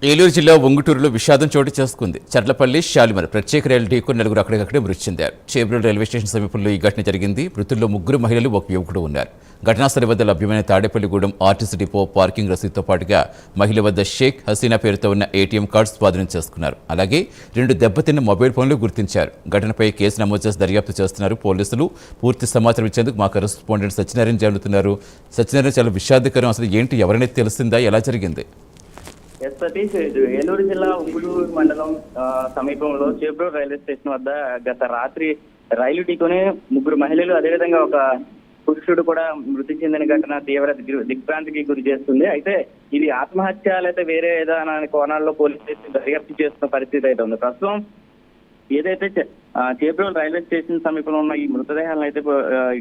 ఏలూరు జిల్లా ఉంగుటూరులో విషాదం చోటు చేసుకుంది. చర్లపల్లి షాలిమర్ ప్రత్యేక రైలు ఢీకొని నలుగురు అక్కడికక్కడే మృతి చెందారు. చేబ్రోలు రైల్వే స్టేషన్ సమీపంలో ఈ ఘటన జరిగింది. మృతుల్లో 3 మహిళలు, 1 యువకుడు ఉన్నారు. ఘటనాస్థలి వద్ద లభ్యమైన తాడేపల్లిగూడెం ఆర్టీసీ డిపో పార్కింగ్ రసీదుతో పాటుగా మహిళ వద్ద షేక్ హసీనా పేరుతో ఉన్న ఏటీఎం కార్డు స్వాధీనం చేసుకున్నారు. అలాగే 2 దెబ్బతిన్న మొబైల్ ఫోన్లు గుర్తించారు. ఘటనపై కేసు నమోదు చేసి దర్యాప్తు చేస్తున్నారు పోలీసులు. పూర్తి సమాచారం ఇచ్చేందుకు మా కరెస్పాండెంట్ సత్యనారాయణ జరుగుతున్నారు. సత్యనారాయణ, చాలా విషాదకరం. అసలు ఏంటి, ఎవరైనా తెలిసిందా, ఎలా జరిగింది? సతీష్, ఏలూరు జిల్లా ఉంగుటూరు మండలం సమీపంలో చేబ్రోలు రైల్వే స్టేషన్ వద్ద గత రాత్రి రైలు ఢీకొని 3 మహిళలు, అదేవిధంగా ఒక పురుషుడు కూడా మృతి చెందిన ఘటన తీవ్ర దిగ్భ్రాంతికి గురి చేస్తుంది. అయితే ఇది ఆత్మహత్య లేదా వేరే ఏదైనా కోణాల్లో పోలీస్ స్టేషన్ దర్యాప్తు చేస్తున్న పరిస్థితి అయితే ఉంది. ప్రస్తుతం ఏదైతే చేబ్రోలు రైల్వే స్టేషన్ సమీపంలో ఉన్న ఈ మృతదేహాలను అయితే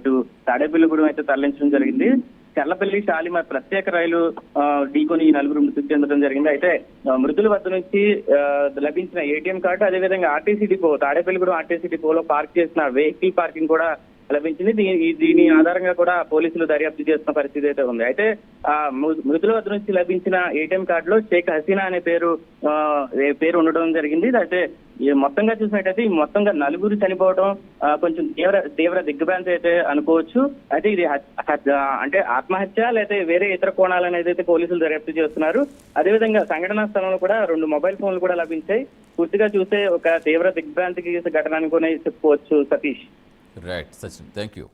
ఇటు తాడేపల్లిగూడెం అయితే తరలించడం జరిగింది. చర్లపల్లి షాలిమర్ ప్రత్యేక రైలు ఢీకొని 4 మృతి చెందడం జరిగింది. అయితే మృతుల వద్ద నుంచి లభించిన ఏటీఎం కార్డు, అదేవిధంగా ఆర్టీసీ డిపో తాడేపల్లిగూడెం ఆర్టీసీ డిపోలో పార్క్ చేసిన వెహికల్ పార్కింగ్ కూడా లభించింది. దీని ఆధారంగా కూడా పోలీసులు దర్యాప్తు చేస్తున్న పరిస్థితి అయితే ఉంది. అయితే మృతుల వద్ద నుంచి లభించిన ఏటీఎం కార్డులో షేక్ హసీనా అనే పేరు ఉండడం జరిగింది. అయితే మొత్తంగా చూసినట్టయితే మొత్తంగా 4 చనిపోవడం కొంచెం తీవ్ర దిగ్భ్రాంతి అయితే అనుకోవచ్చు. అయితే ఇది అంటే ఆత్మహత్య లేదా వేరే ఇతర కోణాలు అనేది అయితే పోలీసులు దర్యాప్తు చేస్తున్నారు. అదేవిధంగా సంఘటనా స్థలంలో కూడా 2 మొబైల్ ఫోన్లు కూడా లభించాయి. పూర్తిగా చూస్తే ఒక తీవ్ర దిగ్భ్రాంతికి ఘటన అనుకునే చెప్పుకోవచ్చు. Satish. Right, Sachin. Thank you.